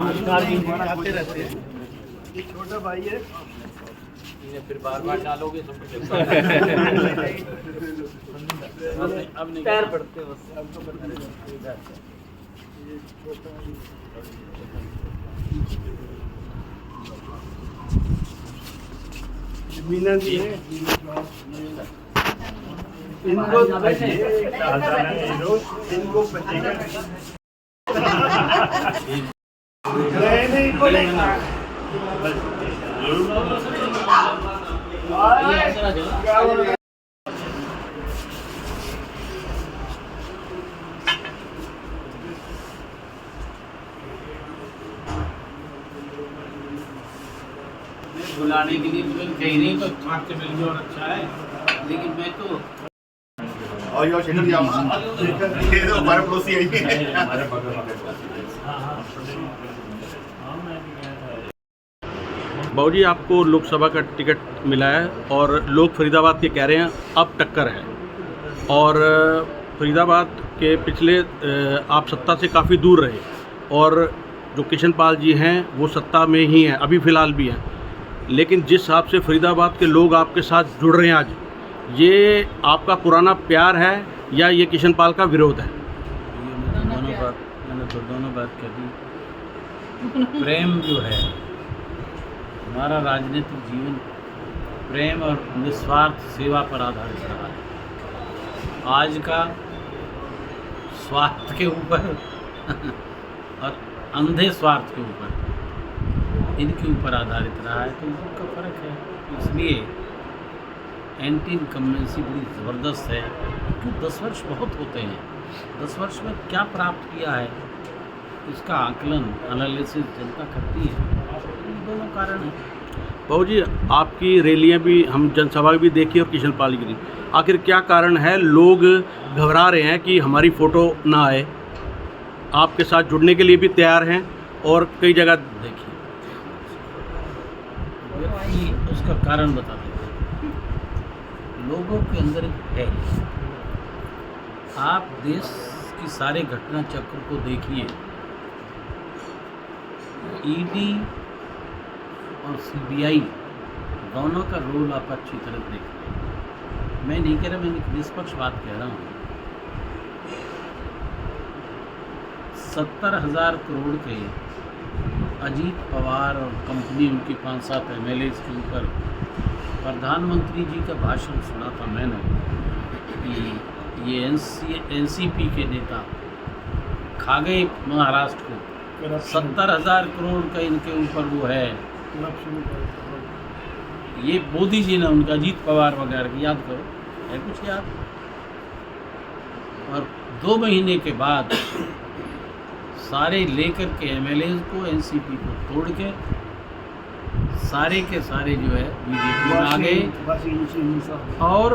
आते रहते हैं। ये छोटा भाई है, फिर बार बार डालोगे तो अब नहीं पैर पड़ते बस। मीना जी है, इनको इनको बचेगा नहीं बोलेगा। बुलाने के लिए मुझे कहीं नहीं तो छाट के मिल गया और अच्छा है, लेकिन मैं तो और यो शेखर क्या ये तो हमारे पड़ोसी है बाबू जी, आपको लोकसभा का टिकट मिला है और लोग फरीदाबाद के कह रहे हैं अब टक्कर है। और फरीदाबाद के पिछले आप सत्ता से काफ़ी दूर रहे और जो किशन पाल जी हैं वो सत्ता में ही हैं, अभी फ़िलहाल भी हैं, लेकिन जिस हिसाब से फरीदाबाद के लोग आपके साथ जुड़ रहे हैं आज, ये आपका पुराना प्यार है या ये किशन पाल का विरोध है? मैंने तो दोनों बात कही। प्रेम जो है, हमारा राजनीतिक जीवन प्रेम और निस्वार्थ सेवा पर आधारित रहा है। आज का स्वार्थ के ऊपर और अंधे स्वार्थ के ऊपर, इनके ऊपर आधारित रहा है, तो उनका फर्क है। इसलिए एंटी इनकम्बेंसी बड़ी ज़बरदस्त है, क्योंकि 10 वर्ष बहुत होते हैं। 10 वर्ष में क्या प्राप्त किया है, इसका आकलन एनालिसिस जनता करती है। ये दोनों कारण हैं। बाबू जी, आपकी रैलियां भी, हम जनसभा भी देखी और किशन पाल की, आखिर क्या कारण है? लोग घबरा रहे हैं कि हमारी फ़ोटो ना आए, आपके साथ जुड़ने के लिए भी तैयार हैं और कई जगह देखिए। व्यक्ति उसका कारण बता देते हैं, लोगों के अंदर है। आप देश की सारे घटना चक्र को देखिए, ईडी और सीबीआई दोनों का रोल आप अच्छी तरह देख रहे हैं। मैं नहीं कह रहा, मैं निष्पक्ष बात कह रहा हूँ। 70,000 करोड़ के अजीत पवार और कंपनी उनकी 5-7 MLAs के ऊपर प्रधानमंत्री जी का भाषण सुना था मैंने कि ये एनसीपी के नेता खा गए महाराष्ट्र को। 70,000 करोड़ का इनके ऊपर वो है। ये मोदी जी ने उनका, अजीत पवार वगैरह की याद करो, है कुछ याद? और 2 महीने के बाद सारे लेकर के MLAs को, एनसीपी को तोड़ के सारे के सारे जो है बीजेपी में आ गए और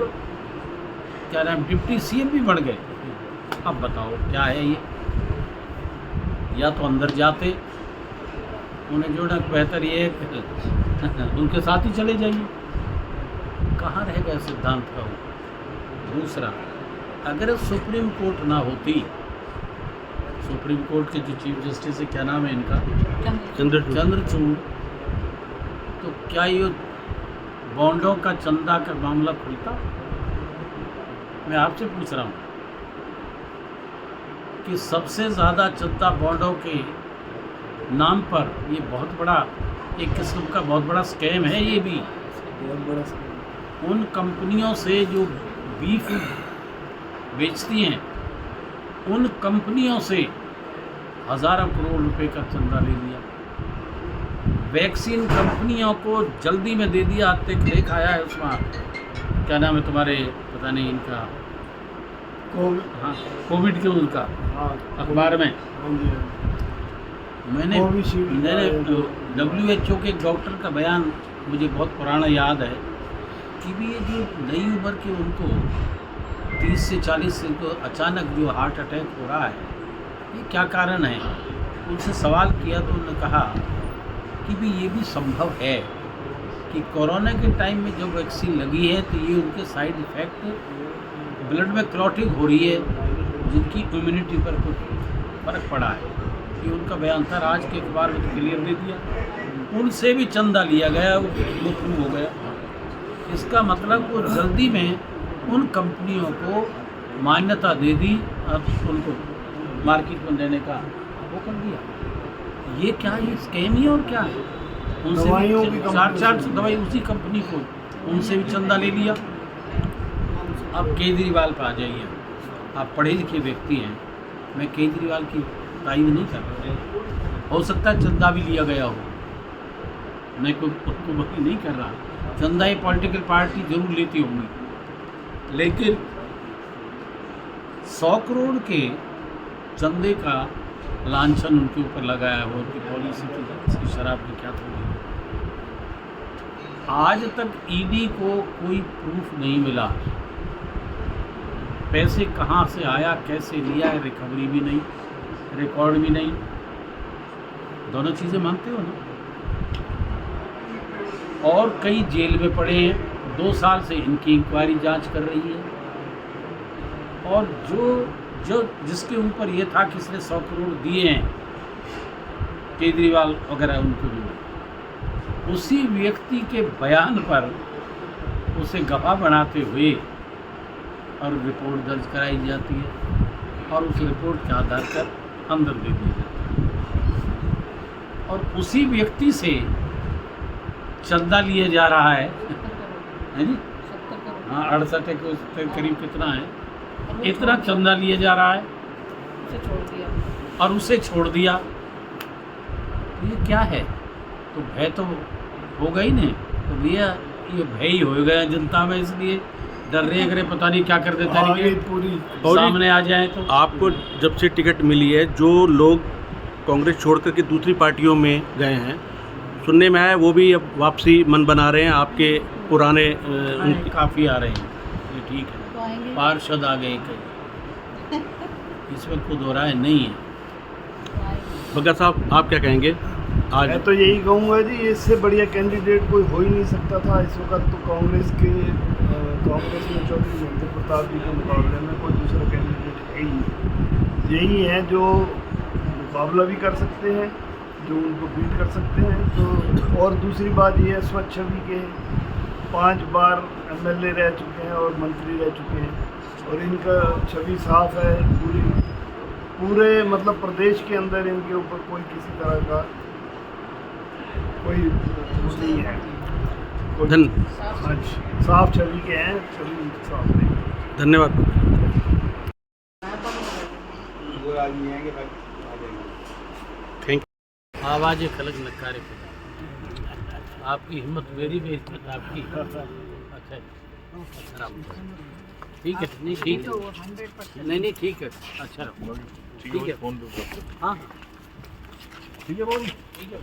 क्या नाम, डिप्टी CM भी बढ़ गए। अब बताओ क्या है ये? या तो अंदर जाते, उन्हें जोड़ना बेहतर ये है कि उनके साथ ही चले जाइए। कहाँ रह गए सिद्धांत का वो? दूसरा, अगर सुप्रीम कोर्ट ना होती, सुप्रीम कोर्ट के जो चीफ जस्टिस है, क्या नाम है इनका, चंद्रचूड़, तो क्या ये बॉन्डों का चंदा का मामला खुलता? मैं आपसे पूछ रहा हूँ कि सबसे ज़्यादा चंदा बॉन्डों के नाम पर, ये बहुत बड़ा एक किस्म का बहुत बड़ा स्कैम है। ये भी बहुत बड़ा स्कैम। उन कंपनियों से जो बीफ बेचती हैं, उन कंपनियों से हज़ारों करोड़ रुपए का चंदा ले लिया। वैक्सीन कंपनियों को जल्दी में दे दिया। अब तक लेख आया है उसमें, क्या नाम है तुम्हारे, पता नहीं इनका, हाँ कोविड के उनका अखबार में मैंने WHO के डॉक्टर का बयान मुझे बहुत पुराना याद है कि भी ये जो नई उम्र के उनको 30 से 40 से को अचानक जो हार्ट अटैक हो रहा है, ये क्या कारण है? उनसे सवाल किया तो उन्होंने कहा कि भी ये भी संभव है कि कोरोना के टाइम में जब वैक्सीन लगी है तो ये उनके साइड इफ़ेक्ट, ब्लड में क्लॉटिंग हो रही है, जिनकी इम्यूनिटी पर कुछ फ़र्क पड़ा है। ये उनका बयान था, आज के अखबार में तो क्लियर दे दिया, उनसे भी चंदा लिया गया, वो प्रूव हो गया। इसका मतलब वो जल्दी में उन कंपनियों को मान्यता दे दी, अब उनको मार्केट में देने का वो कर दिया। ये क्या है, स्कैम ही और क्या है? दवाइयों की उनसे 400 दवाई उसी कंपनी को, उनसे भी चंदा ले लिया। अब केजरीवाल पर आ जाइए, आप पढ़े लिखे व्यक्ति हैं, मैं केजरीवाल की तारीफ नहीं कर रहा, हो सकता है चंदा भी लिया गया हो, मैं कोई उसको वही नहीं कर रहा, चंदा ये पॉलिटिकल पार्टी जरूर लेती होंगी, लेकिन 100 करोड़ के चंदे का लांछन उनके ऊपर लगाया हो, उनकी पॉलिसी की शराब की क्या थी। आज तक ईडी को कोई प्रूफ नहीं मिला, पैसे कहाँ से आया, कैसे लिया है, रिकवरी भी नहीं, रिकॉर्ड भी नहीं। दोनों चीज़ें मानते हो ना? और कई जेल में पड़े हैं, 2 साल से इनकी इंक्वायरी जांच कर रही है, और जो जिसके ऊपर ये था कि इसने 100 करोड़ दिए हैं केजरीवाल वगैरह उनको भी, उसी व्यक्ति के बयान पर उसे गवाह बनाते हुए और रिपोर्ट दर्ज कराई जाती है, और उस रिपोर्ट के आधार पर अंदर दे दिया जाता है, और उसी व्यक्ति से चंदा लिए जा रहा है जी? हाँ, 68 के करीब कितना है, इतना चंदा लिए जा रहा है, और उसे छोड़ दिया। ये क्या है? तो भय तो होगा ही नहीं, तो भैया ये भय ही हो गया जनता में, इसलिए डर रहे अगर पता नहीं क्या कर देता है कि पूरी सामने आ जाए। तो आपको जब से टिकट मिली है, जो लोग कांग्रेस छोड़ करके दूसरी पार्टियों में गए हैं, सुनने में आया वो भी अब वापसी मन बना रहे हैं, आपके पुराने काफ़ी आ रहे हैं, ये ठीक है, पार्षद आ गए कई, इसमें कोई दो राय नहीं है। भगत साहब आप क्या कहेंगे? आज मैं तो यही कहूँगा जी, इससे बढ़िया कैंडिडेट कोई हो ही नहीं सकता था इस वक्त तो कांग्रेस में चौधरी महेंद्र प्रताप जी के मुकाबले में कोई दूसरा कैंडिडेट है ही नहीं। यही है जो मुकाबला भी कर सकते हैं, जो उनको बीट कर सकते हैं। तो और दूसरी बात ये है, स्वच्छ छवि के 5 बार MLA रह चुके हैं और मंत्री रह चुके हैं, और इनका छवि साफ है, पूरे मतलब प्रदेश के अंदर इनके ऊपर कोई किसी तरह का कोई नहीं है, कोई साफ छवि के हैं, छवि साफ नहीं। धन्यवाद। थैंक आवाज़ खलक नकारे पे, आपकी हिम्मत मेरी में हिम्मत आपकी। अच्छा ठीक है, नहीं ठीक है, नहीं ठीक है, अच्छा रखो, ठीक है, हाँ ठीक है, ठीक है।